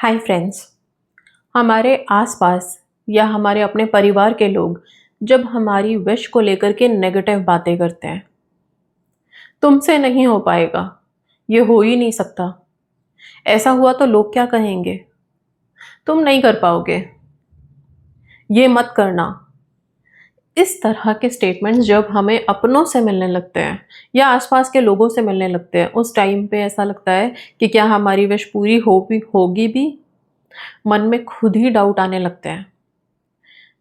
Hi friends. हमारे आसपास या हमारे अपने परिवार के लोग जब हमारी विश को लेकर के नेगेटिव बातें करते हैं, तुमसे नहीं हो पाएगा, ये हो ही नहीं सकता, ऐसा हुआ तो लोग क्या कहेंगे, तुम नहीं कर पाओगे, ये मत करना। इस तरह के स्टेटमेंट्स जब हमें अपनों से मिलने लगते हैं या आसपास के लोगों से मिलने लगते हैं, उस टाइम पे ऐसा लगता है कि क्या हमारी विश पूरी होगी भी। मन में खुद ही डाउट आने लगते हैं।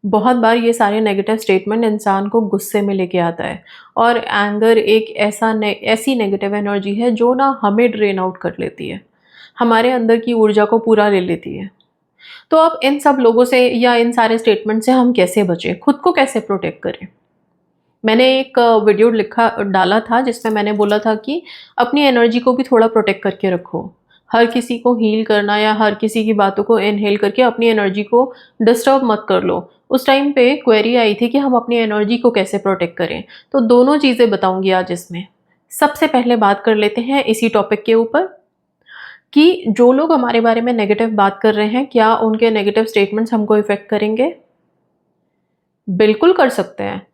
बहुत बार ये सारे नेगेटिव स्टेटमेंट इंसान को गुस्से में लेके आता है, और एंगर एक ऐसी नेगेटिव एनर्जी है जो ना हमें ड्रेन आउट कर लेती है, हमारे अंदर की ऊर्जा को पूरा ले लेती है। तो अब इन सब लोगों से या इन सारे स्टेटमेंट से हम कैसे बचें, खुद को कैसे प्रोटेक्ट करें? मैंने एक वीडियो डाला था जिसमें मैंने बोला था कि अपनी एनर्जी को भी थोड़ा प्रोटेक्ट करके रखो। हर किसी को हील करना या हर किसी की बातों को इनहेल करके अपनी एनर्जी को डिस्टर्ब मत कर लो। उस टाइम पे क्वेरी आई थी कि हम अपनी एनर्जी को कैसे प्रोटेक्ट करें, तो दोनों चीज़ें बताऊंगी आज इसमें। सबसे पहले बात कर लेते हैं इसी टॉपिक के ऊपर कि जो लोग हमारे बारे में नेगेटिव बात कर रहे हैं, क्या उनके नेगेटिव स्टेटमेंट्स हमको इफेक्ट करेंगे? बिल्कुल कर सकते हैं।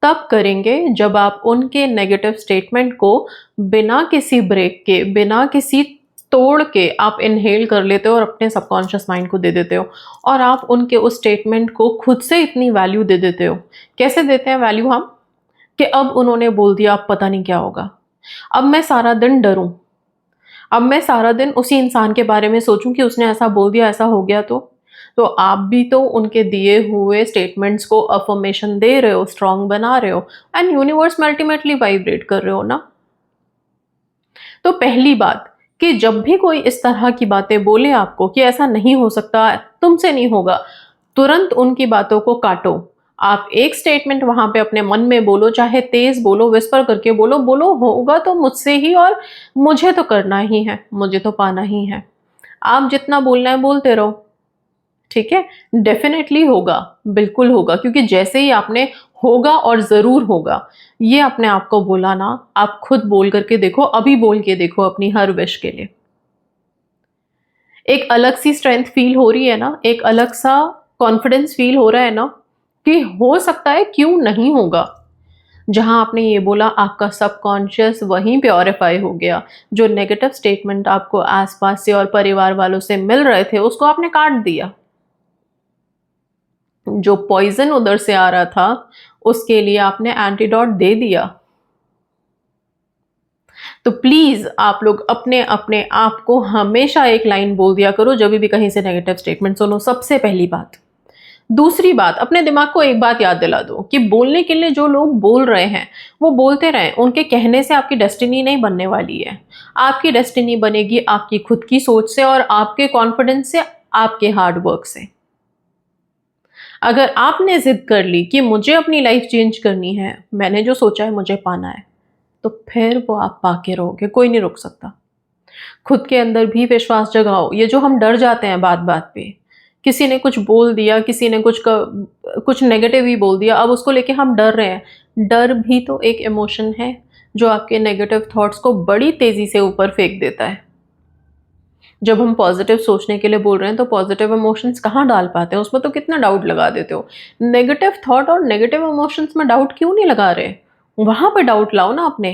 तब करेंगे जब आप उनके नेगेटिव स्टेटमेंट को बिना किसी ब्रेक के, बिना किसी तोड़ के आप इनहेल कर लेते हो और अपने सबकॉन्शियस माइंड को दे देते हो, और आप उनके उस स्टेटमेंट को खुद से इतनी वैल्यू दे देते हो। कैसे देते हैं वैल्यू हम? कि अब उन्होंने बोल दिया, अब पता नहीं क्या होगा, अब मैं सारा दिन डरूं, अब मैं सारा दिन उसी इंसान के बारे में सोचूं कि उसने ऐसा बोल दिया, ऐसा हो गया तो आप भी तो उनके दिए हुए स्टेटमेंट्स को अफर्मेशन दे रहे हो, स्ट्रांग बना रहे हो, एंड यूनिवर्स में अल्टीमेटली वाइब्रेट कर रहे हो ना। तो पहली बात कि जब भी कोई इस तरह की बातें बोले आपको कि ऐसा नहीं हो सकता, तुमसे नहीं होगा, तुरंत उनकी बातों को काटो। आप एक स्टेटमेंट वहां पे अपने मन में बोलो, चाहे तेज बोलो, विस्पर करके बोलो, बोलो होगा तो मुझसे ही, और मुझे तो करना ही है, मुझे तो पाना ही है। आप जितना बोलना है बोलते रहो, ठीक है? डेफिनेटली होगा, बिल्कुल होगा, क्योंकि जैसे ही आपने होगा और ज़रूर होगा ये अपने आप को बोला ना, आप खुद बोल करके देखो, अभी बोल के देखो अपनी हर विश के लिए। एक अलग सी स्ट्रेंथ फील हो रही है ना, एक अलग सा कॉन्फिडेंस फील हो रहा है ना कि हो सकता है, क्यों नहीं होगा। जहां आपने ये बोला, आपका सबकॉन्शियस वहीं प्योरीफाई हो गया। जो नेगेटिव स्टेटमेंट आपको आसपास से और परिवार वालों से मिल रहे थे उसको आपने काट दिया। जो पॉइजन उधर से आ रहा था उसके लिए आपने एंटीडोट दे दिया। तो प्लीज आप लोग अपने अपने आप को हमेशा एक लाइन बोल दिया करो जब भी कहीं से नेगेटिव स्टेटमेंट सुनो, सबसे पहली बात। दूसरी बात, अपने दिमाग को एक बात याद दिला दो कि बोलने के लिए जो लोग बोल रहे हैं वो बोलते रहें, उनके कहने से आपकी डेस्टिनी नहीं बनने वाली है। आपकी डेस्टिनी बनेगी आपकी खुद की सोच से और आपके कॉन्फिडेंस से, आपके हार्ड वर्क से। अगर आपने जिद कर ली कि मुझे अपनी लाइफ चेंज करनी है, मैंने जो सोचा है मुझे पाना है, तो फिर वो आप पाके रहोगे, कोई नहीं रोक सकता। खुद के अंदर भी विश्वास जगाओ। ये जो हम डर जाते हैं बात बात पे, किसी ने कुछ बोल दिया, किसी ने कुछ नेगेटिव ही बोल दिया, अब उसको लेके हम डर रहे हैं। डर भी तो एक इमोशन है जो आपके नेगेटिव थॉट्स को बड़ी तेजी से ऊपर फेंक देता है। जब हम पॉजिटिव सोचने के लिए बोल रहे हैं तो पॉजिटिव इमोशंस कहाँ डाल पाते हैं, उसमें तो कितना डाउट लगा देते हो। नेगेटिव थॉट और नेगेटिव इमोशंस में डाउट क्यों नहीं लगा रहे? वहां पे डाउट लाओ ना अपने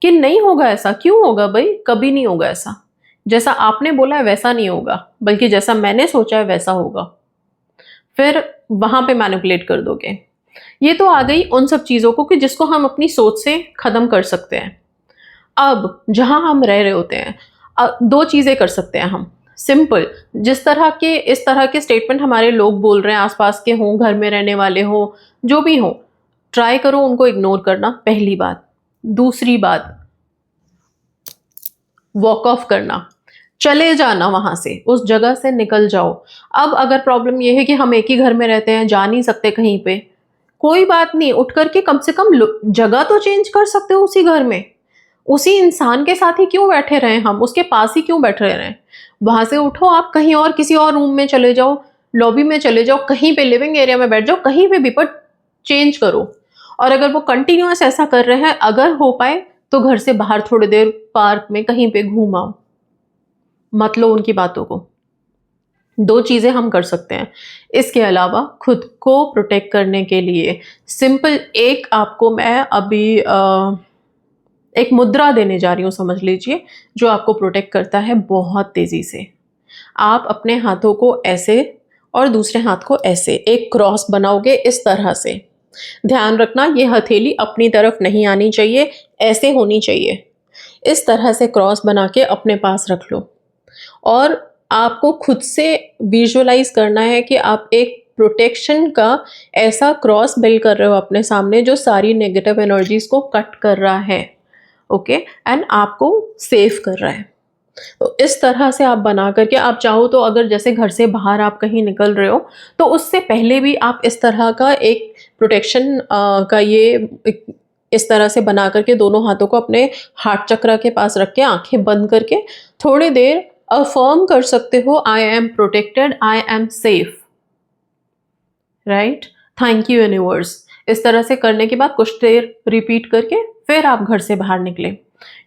कि नहीं होगा ऐसा। क्यों होगा भाई? कभी नहीं होगा ऐसा। जैसा आपने बोला है वैसा नहीं होगा, बल्कि जैसा मैंने सोचा है वैसा होगा। फिर वहां पे मैनिपुलेट कर दोगे। ये तो आ गई उन सब चीजों को कि जिसको हम अपनी सोच से खत्म कर सकते हैं। अब जहां हम रह रहे होते हैं, दो चीजें कर सकते हैं हम, सिंपल। इस तरह के स्टेटमेंट हमारे लोग बोल रहे हैं, आसपास के हों, घर में रहने वाले हों, जो भी हो, ट्राई करो उनको इग्नोर करना, पहली बात। दूसरी बात, वॉक ऑफ करना, चले जाना, वहां से, उस जगह से निकल जाओ। अब अगर प्रॉब्लम यह है कि हम एक ही घर में रहते हैं, जा नहीं सकते कहीं पे, कोई बात नहीं, उठ करके कम से कम जगह तो चेंज कर सकते हो उसी घर में। उसी इंसान के साथ ही क्यों बैठे रहे हम, उसके पास ही क्यों बैठे रहे? वहां से उठो, आप कहीं और, किसी और रूम में चले जाओ, लॉबी में चले जाओ, कहीं पे लिविंग एरिया में बैठ जाओ, कहीं पे भी, पर चेंज करो। और अगर वो कंटिन्यूअस ऐसा कर रहे हैं, अगर हो पाए तो घर से बाहर थोड़ी देर पार्क में कहीं पे घूम आओ, मत लो उनकी बातों को। दो चीज़ें हम कर सकते हैं। इसके अलावा खुद को प्रोटेक्ट करने के लिए सिंपल एक आपको मैं अभी एक मुद्रा देने जा रही हूँ, समझ लीजिए, जो आपको प्रोटेक्ट करता है बहुत तेज़ी से। आप अपने हाथों को ऐसे और दूसरे हाथ को ऐसे एक क्रॉस बनाओगे इस तरह से। ध्यान रखना ये हथेली अपनी तरफ नहीं आनी चाहिए, ऐसे होनी चाहिए। इस तरह से क्रॉस बना के अपने पास रख लो और आपको खुद से विजुअलाइज करना है कि आप एक प्रोटेक्शन का ऐसा क्रॉस बिल्ड कर रहे हो अपने सामने जो सारी नेगेटिव एनर्जीज को कट कर रहा है, ओके, एंड आपको सेव कर रहा है। तो इस तरह से आप बना करके आप चाहो तो अगर जैसे घर से बाहर आप कहीं निकल रहे हो तो उससे पहले भी आप इस तरह का एक प्रोटेक्शन का ये इस तरह से बना करके दोनों हाथों को अपने हार्ट चक्र के पास रख के आंखें बंद करके थोड़ी देर अफर्म कर सकते हो, I am protected, I am safe, right, thank you universe. इस तरह से करने के बाद कुछ देर रिपीट करके फिर आप घर से बाहर निकले।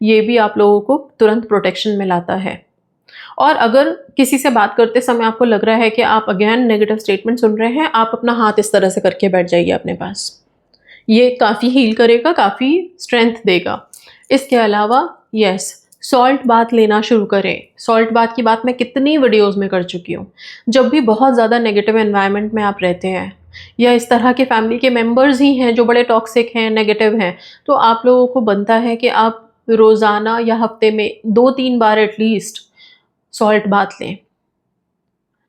ये भी आप लोगों को तुरंत प्रोटेक्शन में लाता है। और अगर किसी से बात करते समय आपको लग रहा है कि आप अगेन नेगेटिव स्टेटमेंट सुन रहे हैं, आप अपना हाथ इस तरह से करके बैठ जाइए अपने पास। ये काफ़ी हील करेगा, काफ़ी स्ट्रेंथ देगा। इसके अलावा यस, सॉल्ट बाथ लेना शुरू करें। सॉल्ट बाथ की बात मैं कितनी वीडियोज़ में कर चुकी हूँ। जब भी बहुत ज़्यादा नेगेटिव एनवायरनमेंट में आप रहते हैं या इस तरह के फैमिली के मेंबर्स ही हैं जो बड़े टॉक्सिक हैं, नेगेटिव हैं, तो आप लोगों को बनता है कि आप रोज़ाना या हफ्ते में 2-3 बार एटलीस्ट सॉल्ट बाथ लें,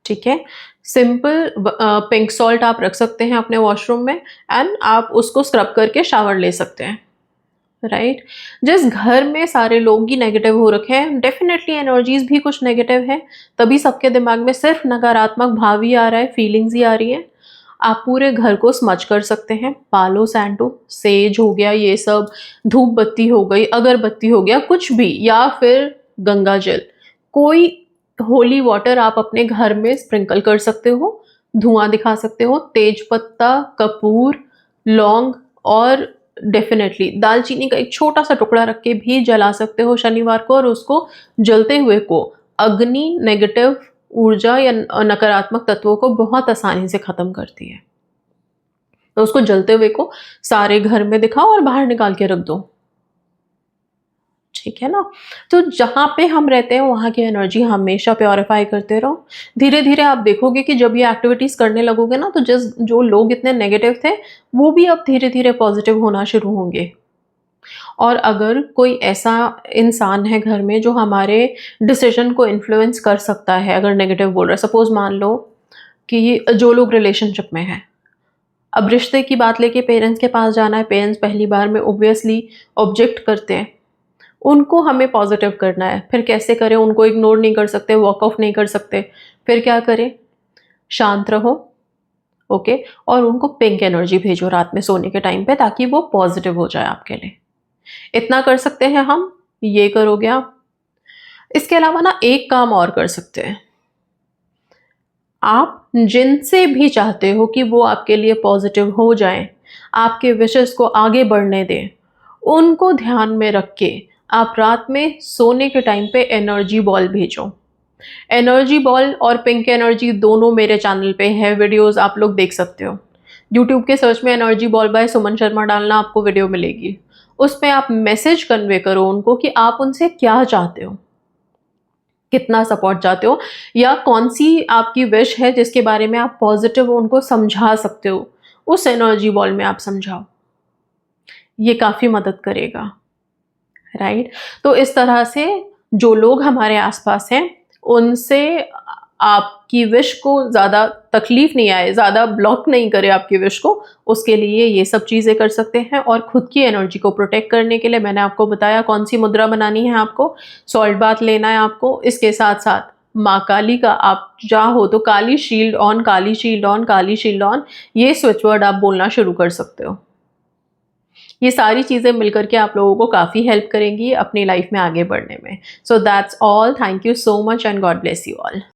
ठीक है। सिंपल पिंक सॉल्ट आप रख सकते हैं अपने वॉशरूम में एंड आप उसको स्क्रब करके शावर ले सकते हैं, राइट। जिस घर में सारे लोग ही नेगेटिव हो रखे हैं, डेफिनेटली एनर्जीज भी कुछ नेगेटिव है, तभी सबके दिमाग में सिर्फ नकारात्मक भाव ही आ रहा है, फीलिंग्स ही आ रही हैं। आप पूरे घर को स्मच कर सकते हैं, पालो सैंटो, सेज हो गया, ये सब, धूप बत्ती हो गई, अगरबत्ती हो गया, कुछ भी, या फिर गंगा जल, कोई होली वाटर आप अपने घर में स्प्रिंकल कर सकते हो, धुआं दिखा सकते हो, तेज पत्ता, कपूर, लौंग और डेफिनेटली दालचीनी का एक छोटा सा टुकड़ा रख के भी जला सकते हो शनिवार को, और उसको जलते हुए को अग्नि नेगेटिव ऊर्जा या नकारात्मक तत्वों को बहुत आसानी से खत्म करती है। तो उसको जलते हुए को सारे घर में दिखाओ और बाहर निकाल के रख दो, ठीक है ना। तो जहाँ पे हम रहते हैं वहाँ की एनर्जी हमेशा प्योरीफाई करते रहो। धीरे धीरे आप देखोगे कि जब ये एक्टिविटीज करने लगोगे ना, तो जो लोग इतने नेगेटिव थे वो भी अब धीरे धीरे पॉजिटिव होना शुरू होंगे। और अगर कोई ऐसा इंसान है घर में जो हमारे डिसीजन को इन्फ्लुएंस कर सकता है, अगर नेगेटिव बोल रहा है, सपोज मान लो कि जो लोग रिलेशनशिप में हैं, अब रिश्ते की बात लेके पेरेंट्स के पास जाना है, पेरेंट्स पहली बार में ऑब्वियसली ऑब्जेक्ट करते हैं, उनको हमें पॉजिटिव करना है। फिर कैसे करें? उनको इग्नोर नहीं कर सकते, वॉक ऑफ नहीं कर सकते, फिर क्या करें? शांत रहो, ओके, और उनको पिंक एनर्जी भेजो रात में सोने के टाइम पे, ताकि वो पॉजिटिव हो जाए आपके लिए। इतना कर सकते हैं हम, ये करोगे आप। इसके अलावा ना एक काम और कर सकते हैं, आप जिनसे भी चाहते हो कि वो आपके लिए पॉजिटिव हो जाएं, आपके विशेस को आगे बढ़ने दें, उनको ध्यान में रख के आप रात में सोने के टाइम पे एनर्जी बॉल भेजो। एनर्जी बॉल और पिंक एनर्जी दोनों मेरे चैनल पे है, वीडियोस आप लोग देख सकते हो। यूट्यूब के सर्च में energy ball by Suman Sharma डालना, आपको वीडियो मिलेगी। उसमें आप मैसेज कन्वे करो उनको कि आप उनसे क्या चाहते हो, कितना सपोर्ट चाहते हो, या कौन सी आपकी विश है जिसके बारे में आप पॉजिटिव उनको समझा सकते हो, उस एनर्जी बॉल में आप समझाओ। ये काफ़ी मदद करेगा, राइट। तो इस तरह से जो लोग हमारे आसपास हैं उनसे आपकी विश को ज़्यादा तकलीफ नहीं आए, ज़्यादा ब्लॉक नहीं करे आपकी विश को, उसके लिए ये सब चीज़ें कर सकते हैं। और खुद की एनर्जी को प्रोटेक्ट करने के लिए मैंने आपको बताया कौन सी मुद्रा बनानी है, आपको सॉल्ट बाथ लेना है आपको। इसके साथ साथ माँ काली का आप चाहो तो Kali shield on, Kali shield on, Kali shield on, ये स्विच वर्ड आप बोलना शुरू कर सकते हो। ये सारी चीज़ें मिलकर के आप लोगों को काफ़ी हेल्प करेंगी अपनी लाइफ में आगे बढ़ने में। So that's all, thank you so much and God bless you all.